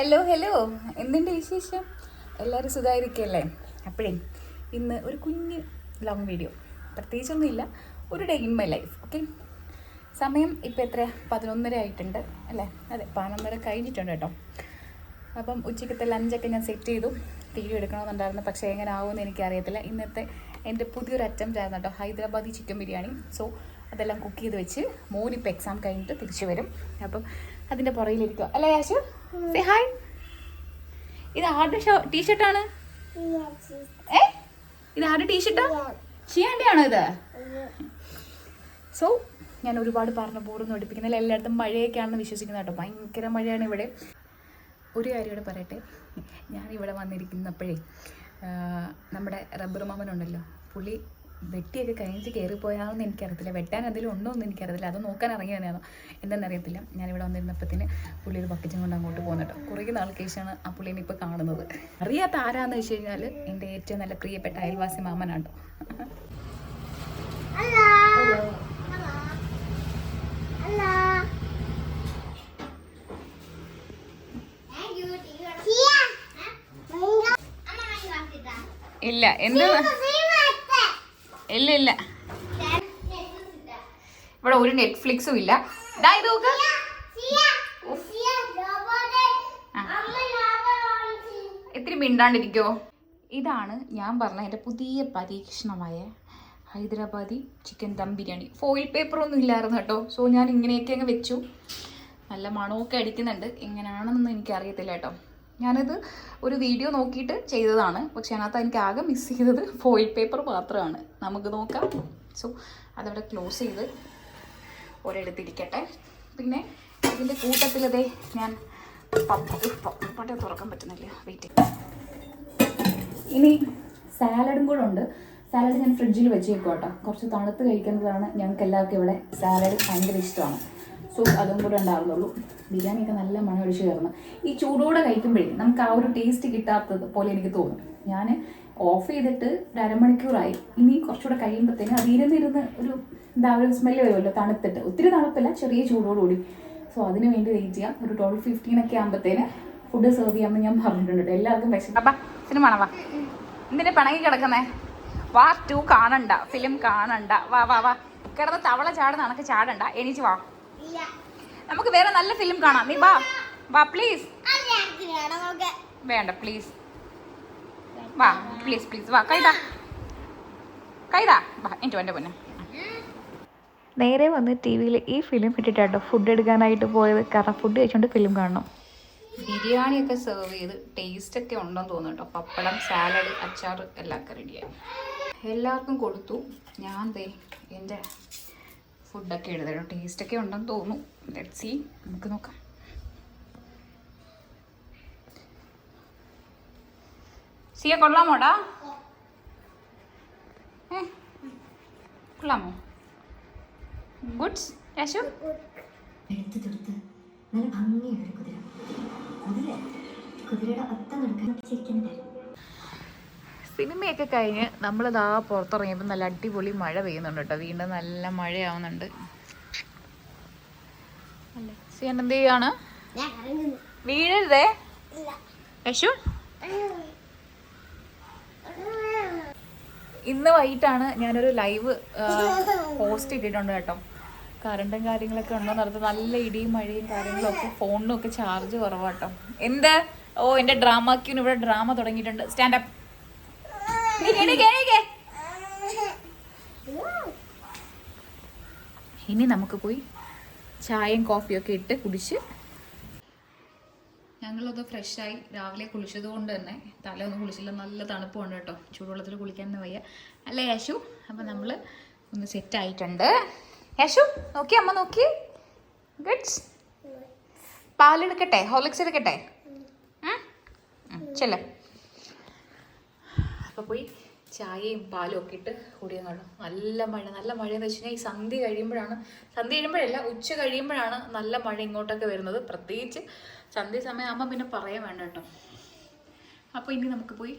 Hello hello, എന്തുണ്ട് വിശേഷം? എല്ലാവരും സുഖമായിരിക്കല്ലേ? അപ്പോഴേ ഇന്ന് ഒരു കുഞ്ഞ് ലോങ് വീഡിയോ, പ്രത്യേകിച്ചൊന്നുമില്ല, ഒരു day in my life. Okay, സമയം ഇപ്പോൾ എത്ര 11:30 ആയിട്ടുണ്ട് അല്ലേ? അതെ, 11:30 കഴിഞ്ഞിട്ടുണ്ട് കേട്ടോ. അപ്പം ഉച്ചയ്ക്കത്തെ ലഞ്ചൊക്കെ ഞാൻ സെറ്റ് ചെയ്തു. വീഡിയോ എടുക്കണമെന്നുണ്ടായിരുന്നു, പക്ഷേ എങ്ങനെ ആവുമെന്ന് എനിക്കറിയത്തില്ല. ഇന്നത്തെ എൻ്റെ പുതിയൊരു അറ്റംപ്റ്റ് ആയിരുന്നു കേട്ടോ, ഹൈദരാബാദി ചിക്കൻ ബിരിയാണി. സോ അതെല്ലാം കുക്ക് ചെയ്ത് വെച്ച് മോനിപ്പോൾ എക്സാം കഴിഞ്ഞിട്ട് തിരിച്ചു വരും. അപ്പം അതിൻ്റെ പുറകിലിരിക്കുക അല്ലേ യാശു? Say hi. ഇത് ആരുടെ ടീഷർട്ടാണ്? ഇത് ആരുടെ ടീഷർട്ടാ? ഷിയാൻ്റെയാണോ ഇത്? സോ ഞാൻ ഒരുപാട് പറഞ്ഞ ബോർഡൊന്നും അടുപ്പിക്കുന്നില്ല. എല്ലായിടത്തും മഴയൊക്കെയാണെന്ന് വിശ്വസിക്കുന്നത് കേട്ടോ. ഭയങ്കര മഴയാണ് ഇവിടെ. ഒരു കാര്യം ഇവിടെ പറയട്ടെ, ഞാനിവിടെ വന്നിരിക്കുന്നപ്പോഴേ നമ്മുടെ റബ്ബർ മാമനുണ്ടല്ലോ, പുള്ളി വെട്ടിയൊക്കെ കഴിഞ്ഞിട്ട് കയറിപ്പോയാണെന്ന് എനിക്കറിയത്തില്ല. വെട്ടാൻ എന്തെങ്കിലും ഉണ്ടോ എന്ന് എനിക്കറിയത്തില്ല. അത് നോക്കാൻ ഇറങ്ങി തന്നെയാണോ എന്താണെന്നറിയത്തില്ല. ഞാനിവിടെ വന്നിരുന്നപ്പോഴത്തേന് പുള്ളി ഒരു ബക്കറ്റും കൊണ്ട് അങ്ങോട്ട് പോകുന്നുട്ടോ. കുറേ നാൾക്ക് ശേഷമാണ് ആ പുള്ളീനെ ഇപ്പോൾ കാണുന്നത്. അറിയാത്ത ആരാന്ന് വെച്ച് കഴിഞ്ഞാൽ എൻ്റെ ഏറ്റവും നല്ല പ്രിയപ്പെട്ട അയൽവാസി മാമനാട്ടോ. ഇല്ല, എന്താ? ഇല്ല ഇല്ല, ഇവിടെ ഒരു നെറ്റ്ഫ്ലിക്സും ഇല്ല. ഇത്തിരി മിണ്ടാണ്ടിരിക്കോ? ഇതാണ് ഞാൻ പറഞ്ഞ എൻ്റെ പുതിയ പരീക്ഷണമായ ഹൈദരാബാദി ചിക്കൻ ദം ബിരിയാണി. ഫോയിൽ പേപ്പറൊന്നും ഇല്ലായിരുന്നു കേട്ടോ. സോ ഞാൻ ഇങ്ങനെയൊക്കെ അങ്ങ് വെച്ചു. നല്ല മണമൊക്കെ അടിക്കുന്നുണ്ട്. എങ്ങനെയാണെന്നൊന്നും എനിക്കറിയത്തില്ല കേട്ടോ. ഞാനത് ഒരു വീഡിയോ നോക്കിയിട്ട് ചെയ്തതാണ്, പക്ഷെ അതിനകത്ത് എനിക്ക് ആകെ മിസ് ചെയ്തത് ഫോയിൽ പേപ്പർ മാത്രമാണ്. നമുക്ക് നോക്കാം. സോ അതവിടെ ക്ലോസ് ചെയ്ത് ഒരിടത്തിരിക്കട്ടെ. പിന്നെ ഇതിൻ്റെ കൂട്ടത്തിലതേ ഞാൻ പപ്പട തുറക്കാൻ പറ്റുന്നില്ല, വെയിറ്റ്. ഇനി സാലഡും കൂടെ ഉണ്ട്. സാലഡ് ഞാൻ ഫ്രിഡ്ജിൽ വെച്ചേക്കും കേട്ടോ. കുറച്ച് തണുത്ത് കഴിക്കുന്നതാണ് ഞങ്ങൾക്ക് എല്ലാവർക്കും ഇവിടെ. സാലഡ് ഭയങ്കര ഇഷ്ടമാണ്. സോ അതും കൂടെ ഉണ്ടാവുന്നുള്ളൂ. ബിരിയാണിയൊക്കെ നല്ല മണം ഒഴിച്ച് കയറുന്നു. ഈ ചൂടോടെ കഴിക്കുമ്പോഴേ നമുക്ക് ആ ഒരു ടേസ്റ്റ് കിട്ടാത്തത് പോലെ എനിക്ക് തോന്നും. ഞാൻ ഓഫ് ചെയ്തിട്ട് ഒരു അരമണിക്കൂറായി. ഇനി കുറച്ചുകൂടെ കഴിയുമ്പോഴത്തേന് അത് ഇരുന്നിരുന്ന് ഒരു സ്മെല്ല് വരുമല്ലോ, തണുത്തിട്ട്. ഒത്തിരി തണുപ്പില്ല, ചെറിയ ചൂടോടുകൂടി. സോ അതിന് വേണ്ടി വെയിറ്റ് ചെയ്യാം. ഒരു 12:15 ഒക്കെ ആകുമ്പോഴത്തേന് ഫുഡ് സെർവ് ചെയ്യാമെന്ന് ഞാൻ പറഞ്ഞിട്ടുണ്ട്. എല്ലാവർക്കും വിശക്കും. സിനിമ വാ, എന്തിനാ പിണങ്ങി കിടക്കുന്നേ? പാർട്ട് 2 കാണണ്ട, ഫിലിം കാണണ്ട. വാ വാ വാ, കിടന്ന് തവള ചാടുന്ന കണക്ക് ചാടണ്ട, എണീച്ച് വാ. നമുക്ക് വേറെ നല്ല ഫിലിം കാണാം. നീ വാ വാ പ്ലീസ്. വേണ്ട പ്ലീസ്, വാ പ്ലീസ് പ്ലീസ് വാ. കൈതാ വാ, എൻ്റെ പൊന്നെ. നേരെ വന്ന് ടി വിയിൽ ഈ ഫിലിം ഇട്ടിട്ടാട്ടോ ഫുഡ് എടുക്കാനായിട്ട് പോയത്. കാരണം ഫുഡ് കഴിച്ചുകൊണ്ട് ഫിലിം കാണണം. ബിരിയാണിയൊക്കെ സെർവ് ചെയ്ത് ടേസ്റ്റൊക്കെ ഉണ്ടെന്ന് തോന്നുന്നു കേട്ടോ. പപ്പടം, സാലഡ്, അച്ചാർ എല്ലാം ഒക്കെ റെഡിയായി. എല്ലാവർക്കും കൊടുത്തു. ഞാൻ എൻ്റെ ഫുഡൊക്കെ എഴുതണം. ടേസ്റ്റൊക്കെ ഉണ്ടെന്ന് തോന്നുന്നു. ലെറ്റ്സ് സീ, നമുക്ക് നോക്കാം. സിയ കൊള്ളാമോടാ? കൊള്ളാമോ? ഗുഡ്സ് യാശു? എടുത്ത് തൊടുത്ത് നല്ല ഭംഗിയുള്ളൊരു കുതിരയുടെ ഒത്ത നടക്കാൻ. സിനിമയൊക്കെ കഴിഞ്ഞ് നമ്മളിതാ പുറത്തിറങ്ങിയപ്പോൾ നല്ല അടിപൊളി മഴ പെയ്യുന്നുണ്ട് കേട്ടോ. വീണ്ടും നല്ല മഴയാവുന്നുണ്ട്. സിയൻ എന്ത് ചെയ്യാണ്? വീഴരുതേ യശു. ഇന്ന് വൈകിട്ടാണ് ഞാനൊരു ലൈവ് പോസ്റ്റ് ഇട്ടിട്ടുണ്ട് കേട്ടോ. കറണ്ടും കാര്യങ്ങളൊക്കെ ഉണ്ടോ നടത്തും. നല്ല ഇടിയും മഴയും കാര്യങ്ങളും ഒക്കെ. ഫോണിനും ഒക്കെ ചാർജ് കുറവാട്ടോ. എന്ത്? ഓ, എൻ്റെ ഡ്രാമ ക്യൂന് ഇവിടെ ഡ്രാമ തുടങ്ങിയിട്ടുണ്ട്. സ്റ്റാൻഡപ്പ്. ഇനി നമുക്ക് പോയി ചായയും കോഫിയൊക്കെ ഇട്ട് കുടിച്ച് ഞങ്ങളത് ഫ്രഷായി. രാവിലെ കുളിച്ചത് കൊണ്ട് തന്നെ തല ഒന്നും കുളിച്ചില്ല. നല്ല തണുപ്പുണ്ട് കേട്ടോ. ചൂടുവെള്ളത്തിൽ കുളിക്കാനൊന്നും വയ്യ അല്ലേ യാശു? അപ്പം നമ്മൾ ഒന്ന് സെറ്റായിട്ടുണ്ട്. യാശു നോക്കി, അമ്മ നോക്കി. ഗുഡ്സ്. പാലെടുക്കട്ടെ? ഹോർലിക്സ് എടുക്കട്ടെ? ചെല്ല. അപ്പോൾ പോയി ചായയും പാലും ഒക്കെ ഇട്ട് കുടിയെന്നുള്ളൂ. നല്ല മഴ. നല്ല മഴയെന്ന് വെച്ച് കഴിഞ്ഞാൽ ഈ സന്ധ്യ കഴിയുമ്പോഴല്ല, ഉച്ച കഴിയുമ്പോഴാണ് നല്ല മഴ ഇങ്ങോട്ടൊക്കെ വരുന്നത്. പ്രത്യേകിച്ച് സന്ധ്യ സമയം ആകുമ്പോൾ പിന്നെ പറയാൻ വേണ്ട കേട്ടോ. അപ്പോൾ ഇനി നമുക്ക് പോയി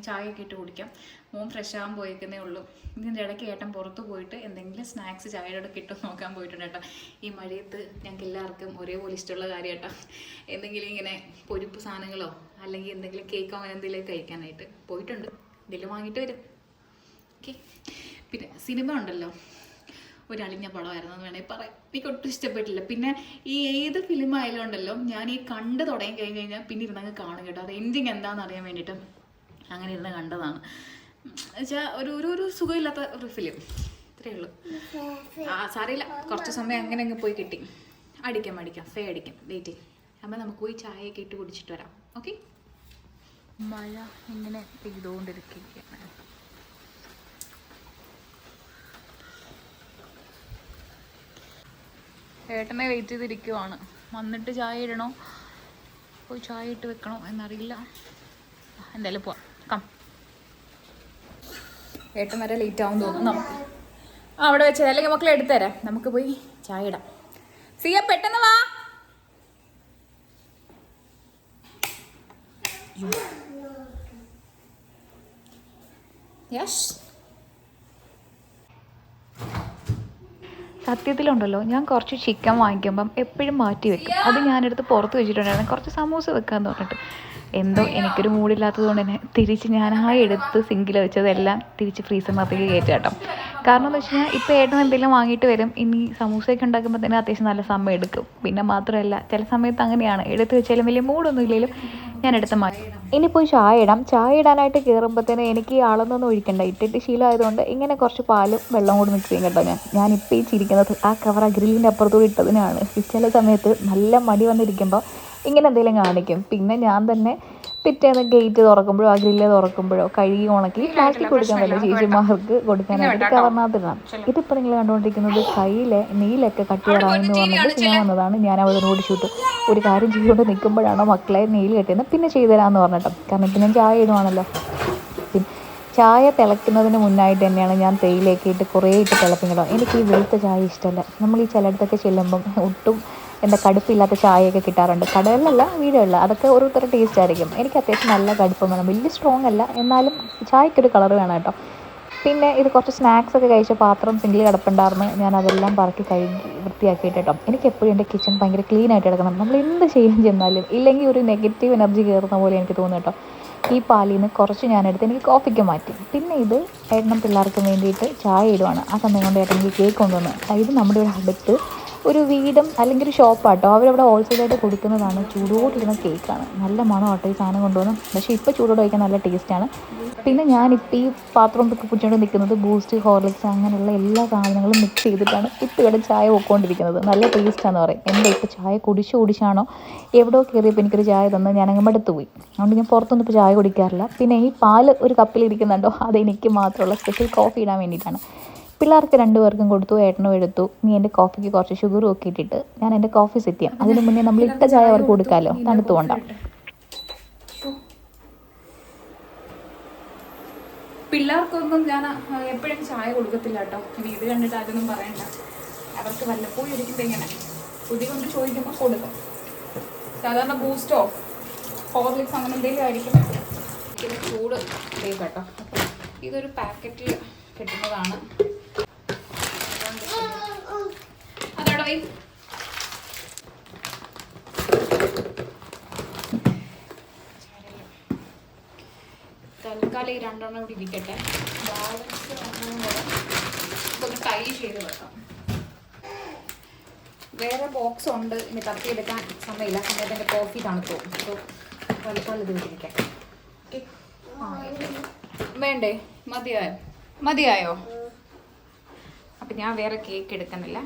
ചായയൊക്കെ ഇട്ട് കുടിക്കാം. മോൻ ഫ്രഷ് ആകാൻ പോയേക്കുന്നേ ഉള്ളൂ. ഇതിൻ്റെ ഇടയ്ക്ക് ഏട്ടൻ പുറത്ത് പോയിട്ട് എന്തെങ്കിലും സ്നാക്സ് ചായയുടെ കിട്ടും നോക്കാൻ പോയിട്ടുണ്ട് കേട്ടോ. ഈ മഴയത്ത് ഞങ്ങൾക്ക് എല്ലാവർക്കും ഒരേപോലെ ഇഷ്ടമുള്ള കാര്യം കേട്ടോ. എന്തെങ്കിലും ഇങ്ങനെ പൊരിപ്പ് സാധനങ്ങളോ അല്ലെങ്കിൽ എന്തെങ്കിലും കേക്കോ അങ്ങനെ എന്തെങ്കിലും കഴിക്കാനായിട്ട് പോയിട്ടുണ്ട്. എന്തെങ്കിലും വാങ്ങിയിട്ട് വരും. ഓക്കെ. പിന്നെ സിനിമ ഉണ്ടല്ലോ, ഒരു അളിഞ്ഞ പടമായിരുന്നു എന്ന് വേണമെങ്കിൽ പറയാം. എനിക്ക് ഒട്ടും ഇഷ്ടപ്പെട്ടില്ല. പിന്നെ ഈ ഏത് ഫിലിം ആയാലും ഉണ്ടല്ലോ, ഞാൻ ഈ കണ്ട് തുടങ്ങി കഴിഞ്ഞാൽ പിന്നെ ഇരുന്നങ്ങ് കാണും കേട്ടോ. അത് എൻഡിങ് എന്താണെന്ന് അറിയാൻ വേണ്ടിയിട്ട് അങ്ങനെ ഇരുന്ന് കണ്ടതാണ്. വെച്ചാൽ ഒരു സുഖമില്ലാത്ത ഒരു ഫിലിം, ഇത്രയേ ഉള്ളൂ. സാറിയില്ല, കുറച്ച് സമയം അങ്ങനെ അങ്ങ് പോയി കിട്ടി. അടിക്കാം ഫേ അടിക്കാം. വെയിറ്റ് ചെയ്യും. അപ്പോൾ നമുക്ക് പോയി ചായയൊക്കെ ഇട്ട് കുടിച്ചിട്ട് വരാം. ഓക്കെ. മഴ ഇങ്ങനെ പെയ്തുകൊണ്ടിരിക്കുകയാണ്. ഏട്ടനെ വെയിറ്റ് ചെയ്തിരിക്കുവാണ്. വന്നിട്ട് ചായ ഇടണോ പോയി ചായ ഇട്ട് വെക്കണോ എന്നറിയില്ല. എന്തായാലും പോവാം. കം. ഏട്ടൻ വരെ ലേറ്റ് ആവും തോന്നുന്നു. നമുക്ക് അവിടെ വെച്ചത് അല്ലെങ്കിൽ മക്കളെ എടുത്തുതരാം. നമുക്ക് പോയി ചായ ഇടാം. സിയ പെട്ടെന്ന് വാ. യെസ്. സത്യത്തിലുണ്ടല്ലോ, ഞാൻ കുറച്ച് ചിക്കൻ വാങ്ങിക്കുമ്പം എപ്പോഴും മാറ്റി വെക്കും. അത് ഞാനെടുത്ത് പുറത്ത് വെച്ചിട്ടുണ്ടായിരുന്നു കുറച്ച് സമൂസ വെക്കാമെന്ന് പറഞ്ഞിട്ട്. എന്തോ എനിക്കൊരു മൂടില്ലാത്തത് കൊണ്ട് തന്നെ തിരിച്ച് ഞാൻ എടുത്ത് സിങ്കിൽ വെച്ചതെല്ലാം തിരിച്ച് ഫ്രീസറിനകത്തേക്ക് കയറ്റി കേട്ടോ. കാരണം എന്ന് വെച്ച് കഴിഞ്ഞാൽ ഇപ്പോൾ ഏട്ടൻ എന്തെങ്കിലും വാങ്ങിയിട്ട് വരും. ഇനി സമൂസയൊക്കെ ഉണ്ടാക്കുമ്പോൾ തന്നെ അത്യാവശ്യം നല്ല സമയം എടുക്കും. പിന്നെ മാത്രമല്ല ചില സമയത്ത് അങ്ങനെയാണ്, എടുത്ത് വെച്ചാലും വലിയ മൂടൊന്നും ഇല്ലെങ്കിലും ഞാൻ എടുത്ത് മാറ്റി. ഇനി പോയി ചായ ഇടാം. ചായ ഇടാനായിട്ട് കയറുമ്പോഴത്തേന് എനിക്ക് ആളൊന്നും ഒഴിക്കണ്ട, ഇട്ടിട്ട് ശീലമായതുകൊണ്ട് ഇങ്ങനെ കുറച്ച് പാലും വെള്ളം കൂടി മിക്സ് ചെയ്യും കേട്ടോ. ഞാനിപ്പോൾ ഈ ചിരിക്കുന്നത് ആ കവർ ആ ഗ്രില്ലിൻ്റെ അപ്പുറത്തൂടെ ഇട്ടതിനാണ്. ചില സമയത്ത് നല്ല മടി വന്നിരിക്കുമ്പോൾ ഇങ്ങനെ എന്തെങ്കിലും കാണിക്കും. പിന്നെ ഞാൻ തന്നെ പിറ്റേന്ന് ഗേറ്റ് തുറക്കുമ്പോഴോ ആ ഗ്രില്ല് തുറക്കുമ്പോഴോ കഴുകി ഉണക്കി പ്ലാസ്റ്റിക് കൊടുക്കാൻ പറ്റില്ല, ചേച്ചിമാർക്ക് കൊടുക്കാനായിട്ട് കവറിനകത്തിടണം. ഇതിപ്പോൾ നിങ്ങൾ കണ്ടുകൊണ്ടിരിക്കുന്നത് കയ്യിലെ നെയിലൊക്കെ കട്ടിയറായെന്ന് പറഞ്ഞിട്ട് ഞാൻ വന്നതാണ്. ഞാൻ അവരോട് ഷൂട്ട് ഒരു കാര്യം ചെയ്തുകൊണ്ട് നിൽക്കുമ്പോഴാണോ മക്കളെ നെയിൽ കെട്ടിയെന്ന് പിന്നെ ചെയ്തുതരാമെന്ന് പറഞ്ഞിട്ടോ. കാരണം ഇപ്പം ഞാൻ ചായ ഇടുവാണല്ലോ. പിന്നെ ചായ തിളയ്ക്കുന്നതിന് മുന്നായിട്ട് തന്നെയാണ് ഞാൻ തേയിലയൊക്കെ ഇട്ട് കുറേ ഇട്ട് തിളപ്പിക്കണം. എനിക്ക് ഈ വെളുത്ത ചായ ഇഷ്ടമല്ല. നമ്മൾ ഈ ചിലയിടത്തൊക്കെ ചെല്ലുമ്പം ഒട്ടും കടുപ്പില്ലാത്ത ചായയൊക്കെ കിട്ടാറുണ്ട്. കടകളിലല്ല, വീടുകളിൽ. അതൊക്കെ ഓരോരുത്തരുടെ ടേസ്റ്റ് ആയിരിക്കും. എനിക്ക് അത്യാവശ്യം നല്ല കടുപ്പം വേണം. വലിയ സ്ട്രോങ് അല്ല, എന്നാലും ചായക്കൊരു കളർ വേണം കേട്ടോ. പിന്നെ ഇത് കുറച്ച് സ്നാക്സ് ഒക്കെ കഴിച്ച പാത്രം സിങ്കിൽ കിടപ്പുണ്ടായിരുന്നു. ഞാൻ അതെല്ലാം പറക്കി കഴുകി വൃത്തിയാക്കിയിട്ട് കേട്ടോ. എനിക്ക് എപ്പോഴും എൻ്റെ കിച്ചൺ ഭയങ്കര ക്ലീൻ ആയിട്ട് കിടക്കണം. നമ്മൾ എന്ത് ചെയ്യാൻ ചെന്നാലും ഇല്ലെങ്കിൽ ഒരു നെഗറ്റീവ് എനർജി കയറുന്ന പോലെ എനിക്ക് തോന്നുന്നു കേട്ടോ. ഈ പാലിൽ നിന്ന് കുറച്ച് ഞാനെടുത്ത് എനിക്ക് കോഫിക്ക് മാറ്റി. പിന്നെ ഇത് ഏട്ടനും പിള്ളേർക്കും വേണ്ടിയിട്ട് ചായ ഇടുവാണ്. ആ സമയം കൊണ്ട് ഏട്ടൻ എനിക്ക് കേക്ക് കൊണ്ടുവന്ന്. ഇത് നമ്മുടെ ഇവിടെ അടുത്ത് ഒരു വീടും അല്ലെങ്കിൽ ഒരു ഷോപ്പാട്ടോ, അവരവിടെ ഹോൾസെയിലായിട്ട് കൊടുക്കുന്നതാണ്. ചൂടോടിരുന്ന കേക്കാണ്. നല്ല മണമാട്ടോ ഈ സാധനം കൊണ്ടുവന്നു. പക്ഷേ ഇപ്പോൾ ചൂടോടെ കഴിക്കാൻ നല്ല ടേസ്റ്റാണ്. പിന്നെ ഞാനിപ്പോൾ ഈ പാത്രം പിടിച്ചുകൊണ്ട് നിൽക്കുന്നത് ബൂസ്റ്റ്, ഹോർലിക്സ് അങ്ങനെയുള്ള എല്ലാ സാധനങ്ങളും മിക്സ് ചെയ്തിട്ടാണ് ഇപ്പോൾ ഇവിടെ ചായ പോയിക്കൊണ്ടിരിക്കുന്നത്. നല്ല ടേസ്റ്റാണെന്ന് പറയും. എന്താ ഇപ്പോൾ ചായ കുടിച്ചാണോ എവിടെയോ കയറിയപ്പോൾ എനിക്കൊരു ചായ തന്ന് ഞാനങ്ങ് മടുത്തു പോയി. അതുകൊണ്ട് ഞാൻ പുറത്തൊന്നും ഇപ്പോൾ ചായ കുടിക്കാറില്ല. പിന്നെ ഈ പാല് ഒരു കപ്പിലിരിക്കുന്നുണ്ടോ, അതെനിക്ക് മാത്രമുള്ള സ്പെഷ്യൽ കോഫി ഇടാൻ വേണ്ടിയിട്ടാണ്. പിള്ളേർക്ക് 2 പേർക്കും കൊടുത്തു, ഏട്ടനും എടുത്തു. ഇനി എൻ്റെ കോഫിക്ക് കുറച്ച് ഷുഗറും ഒക്കെ ഇട്ടിട്ട് ഞാൻ എൻ്റെ കോഫി സെറ്റ് ചെയ്യാം. അതിന് മുന്നേ നമ്മൾ ഇട്ട ചായ അവർക്ക് കൊടുക്കാമല്ലോ, തണുത്തുകൊണ്ടാണ്. പിള്ളേർക്കൊന്നും ഞാൻ എപ്പോഴും ചായ കൊടുക്കത്തില്ല കേട്ടോ. ഇനി ഇത് കണ്ടിട്ട് അതൊന്നും പറയണ്ട. അവർക്ക് വല്ലപ്പോഴും ഇരിക്കുമ്പോൾ ഇങ്ങനെ പുതിയ കൊണ്ട് ചോദിക്കുമ്പോൾ കൊടുക്കും. സാധാരണ ബൂസ്റ്റോ ഹോർലിക്സ് അങ്ങനെ എന്തെങ്കിലും ആയിരിക്കും. ഇത് ചൂട് കേട്ടോ. ഇതൊരു പാക്കറ്റിൽ കിട്ടുന്നതാണ്. അതോടെ വൈ തൽക്കാലം ഈ 2 എണ്ണം കൂടി ഇരിക്കട്ടെ. ബാലൻസ് ഇതൊന്ന് ടൈ ചെയ്ത് വെക്കാം. വേറെ ബോക്സ് ഉണ്ട്, ഇനി തപ്പിയെടുക്കാൻ സമയമില്ല. സമയത്ത് എൻ്റെ കോഫി തണുത്തു. അപ്പോൾ തൽക്കാലം ഇത് വിട്ടിരിക്കാം. വേണ്ടേ? മതിയായോ? അപ്പം ഞാൻ വേറെ കേക്ക് എടുക്കുന്നില്ല.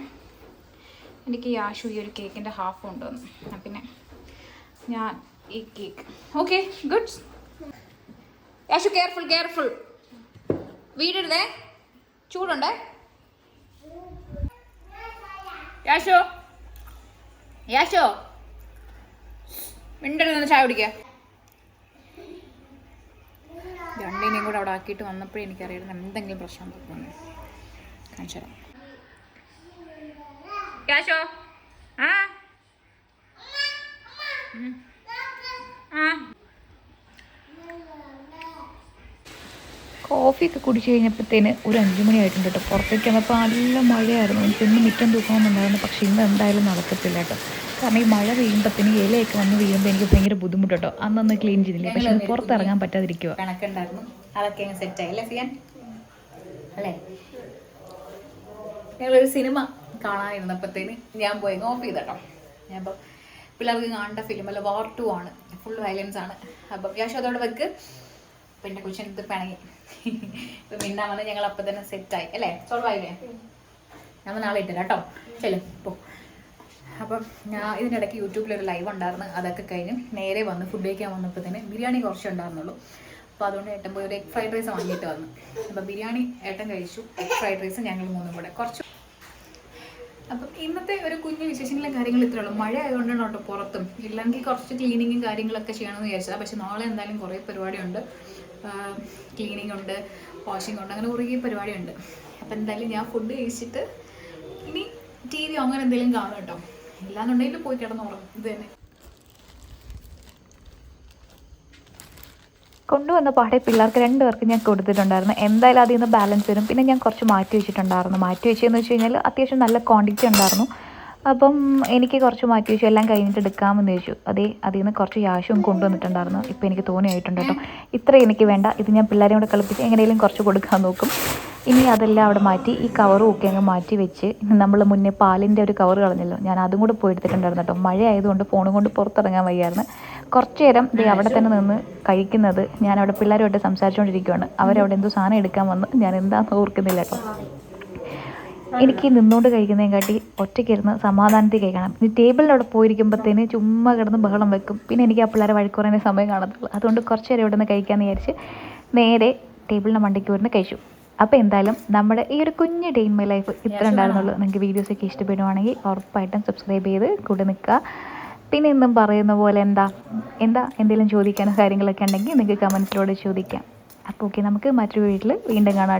എനിക്ക് ഈ ആശു ഈ ഒരു കേക്കിൻ്റെ ഹാഫ് കൊണ്ടുവന്നു. പിന്നെ ഞാൻ ഈ cake okay good. Yashu careful വീടെടുത്തേ, ചൂടുണ്ടേ. യാശോ മിണ്ടരുന്ന് ചായ കുടിക്കുക. രണ്ടിനെയും കൂടെ അവിടെ ആക്കിയിട്ട് വന്നപ്പോഴേ എനിക്കറിയാം എന്തെങ്കിലും പ്രശ്നം തോന്നുന്നു. കാണിച്ചു തരാം. യാശോ ആ കോഫിയൊക്കെ കുടിച്ച് കഴിഞ്ഞപ്പോഴത്തേന് ഒരു 5 മണി ആയിട്ടുണ്ട് കേട്ടോ. പുറത്തേക്ക് വന്നപ്പോൾ നല്ല മഴയായിരുന്നു. എനിക്കൊന്ന് മുറ്റം തൂക്കണമെന്നുണ്ടായിരുന്നു, പക്ഷേ ഇന്ന് എന്തായാലും നടക്കത്തില്ല കേട്ടോ. കാരണം ഈ മഴ പെയ്യുമ്പോഴത്തേന് ഇലയൊക്കെ വന്ന് വീഴുമ്പോൾ എനിക്ക് ഭയങ്കര ബുദ്ധിമുട്ട് കേട്ടോ. അന്നൊന്ന് ക്ലീൻ ചെയ്തില്ല, പക്ഷേ പുറത്തിറങ്ങാൻ പറ്റാതിരിക്കുക. കണക്കുണ്ടായിരുന്നു, അതൊക്കെ അങ്ങ് സെറ്റായി അല്ലേ ചെയ്യാൻ അല്ലേ. ഞങ്ങളൊരു സിനിമ കാണാനിരുന്നപ്പോഴത്തേന് ഞാൻ പോയി ഓഫ് ചെയ്തട്ടോ. ഞാൻ ഇപ്പോൾ പിള്ളേർക്ക് കാണേണ്ട ഫിലിമല്ല, വാർ 2 ആണ്, ഫുൾ വയലൻസ് ആണ്. അപ്പം യാശോദോടെ വെക്ക്. അപ്പം എൻ്റെ കൊച്ചിൻ ഇത് പിണങ്ങി. ഇപ്പം മിന്നാ വന്ന് ഞങ്ങൾ അപ്പം തന്നെ സെറ്റായി അല്ലേ, സോൾവ് ആയില്ലേ. നമ്മൾ നാളെ ഇട്ടില്ല കേട്ടോ, ചെല്ലും ഇപ്പോൾ. അപ്പം ഞാൻ ഇതിനിടയ്ക്ക് യൂട്യൂബിലൊരു ലൈവ് ഉണ്ടായിരുന്നു, അതൊക്കെ കഴിഞ്ഞ് നേരെ വന്ന് ഫുഡ് കഴിക്കാൻ വന്നപ്പോൾ തന്നെ ബിരിയാണി കുറച്ച് ഉണ്ടായിരുന്നുള്ളൂ. അപ്പോൾ അതുകൊണ്ട് ഏട്ടൻ പോയി ഒരു എഗ് ഫ്രൈഡ് റൈസ് വാങ്ങിയിട്ട് വന്നു. അപ്പോൾ ബിരിയാണി ഏട്ടൻ കഴിച്ചു, എഗ് ഫ്രൈഡ് റൈസ് ഞങ്ങൾ മൂന്നും കൂടെ കുറച്ച്. അപ്പം ഇന്നത്തെ ഒരു കുഞ്ഞു വിശേഷങ്ങളും കാര്യങ്ങളും ഇത്രേ ഉള്ളൂ. മഴ ആയതുകൊണ്ടാണ് കേട്ടോ പുറത്തും, ഇല്ലെങ്കിൽ കുറച്ച് ക്ലീനിങ്ങും കാര്യങ്ങളൊക്കെ ചെയ്യണമെന്ന് വിചാരിച്ചതാണ്. പക്ഷെ നാളെ എന്തായാലും കുറേ പരിപാടിയുണ്ട്, ക്ലീനിങ് ഉണ്ട്, വാഷിംഗ് ഉണ്ട്, അങ്ങനെ കുറേ പരിപാടിയുണ്ട്. അപ്പം എന്തായാലും ഞാൻ ഫുഡ് കഴിച്ചിട്ട് ഇനി TV അങ്ങനെ എന്തെങ്കിലും കാണും കേട്ടോ. ഇല്ലാന്നുണ്ടെങ്കിൽ പോയി കിടന്നുറങ്ങും. ഇത് തന്നെ കൊണ്ടുവന്ന പാടെ പിള്ളേർക്ക് 2 പേർക്ക് ഞാൻ കൊടുത്തിട്ടുണ്ടായിരുന്നു. എന്തായാലും അതിൽ നിന്ന് ബാലൻസ് വരും. പിന്നെ ഞാൻ കുറച്ച് മാറ്റി വെച്ചിട്ടുണ്ടായിരുന്നു. മാറ്റി വെച്ചതെന്ന് വെച്ച് കഴിഞ്ഞാൽ അത്യാവശ്യം നല്ല ക്വാണ്ടിറ്റി ഉണ്ടായിരുന്നു. അപ്പം എനിക്ക് കുറച്ച് മാറ്റി വെച്ചു, എല്ലാം കഴിഞ്ഞിട്ട് എടുക്കാമെന്ന് ചോദിച്ചു. അതിൽ നിന്ന് കുറച്ച് യാശവും കൊണ്ടുവന്നിട്ടുണ്ടായിരുന്നു. ഇപ്പോൾ എനിക്ക് തോന്നിയായിട്ടുണ്ട് കേട്ടോ, ഇത്ര എനിക്ക് വേണ്ട, ഇത് ഞാൻ പിള്ളേരെയും കൂടെ കളിപ്പിച്ച് എങ്ങനെയും കുറച്ച് കൊടുക്കാൻ നോക്കും. ഇനി അതെല്ലാം അവിടെ മാറ്റി ഈ കവറും ഒക്കെ അങ്ങ് മാറ്റി വെച്ച്, നമ്മൾ മുന്നേ പാലിൻ്റെ ഒരു കവർ കളഞ്ഞല്ലോ, ഞാൻ അതും കൂടെ പോയി എടുത്തിട്ടുണ്ടായിരുന്നു കേട്ടോ. മഴ ആയതുകൊണ്ട് ഫോണും കൊണ്ട് പുറത്തിറങ്ങാൻ വയ്യായിരുന്നു. കുറച്ച് നേരം അവിടെ തന്നെ നിന്ന് കഴിക്കുന്നത്, ഞാൻ അവിടെ പിള്ളേരുമായിട്ട് സംസാരിച്ചുകൊണ്ടിരിക്കുകയാണ്. അവരവിടെ എന്തോ സാധനം എടുക്കാൻ വന്ന്, ഞാൻ എന്താണെന്ന് ഓർക്കുന്നില്ല കേട്ടോ. എനിക്ക് നിന്നുകൊണ്ട് കഴിക്കുന്നതിനെക്കാട്ടി ഒറ്റയ്ക്കിരുന്ന് സമാധാനത്തിൽ കഴിക്കണം. ഇനി ടേബിളിനവിടെ പോയിരിക്കുമ്പോഴത്തേന് ചുമ്മാ കിടന്ന് ബഹളം വെക്കും, പിന്നെ എനിക്ക് ആ പിള്ളേരെ വഴക്ക് പറയാനേ സമയം കാണത്തുള്ളൂ. അതുകൊണ്ട് കുറച്ച് നേരം ഇവിടെ നിന്ന് കഴിക്കാമെന്ന് വിചാരിച്ച് നേരെ ടേബിളിൻ്റെ മണ്ടയ്ക്ക് വരുന്ന കഴിച്ചു. അപ്പോൾ എന്തായാലും നമ്മുടെ ഈ ഒരു കുഞ്ഞ് ഡേ ഇൻ മൈ ലൈഫ് ഇത്ര ഉണ്ടായിരുന്നുള്ളൂ. നിങ്ങൾക്ക് വീഡിയോസൊക്കെ ഇഷ്ടപ്പെടുവാണെങ്കിൽ ഉറപ്പായിട്ടും സബ്സ്ക്രൈബ് ചെയ്ത് കൂടെ നിൽക്കുക. പിന്നെ ഇന്നും പറയുന്ന പോലെ എന്തെങ്കിലും ചോദിക്കാനോ കാര്യങ്ങളൊക്കെ ഉണ്ടെങ്കിൽ നിങ്ങൾക്ക് കമൻസിലൂടെ ചോദിക്കാം. അപ്പോൾ ഓക്കെ, നമുക്ക് മറ്റൊരു വീട്ടിൽ വീണ്ടും കാണാം.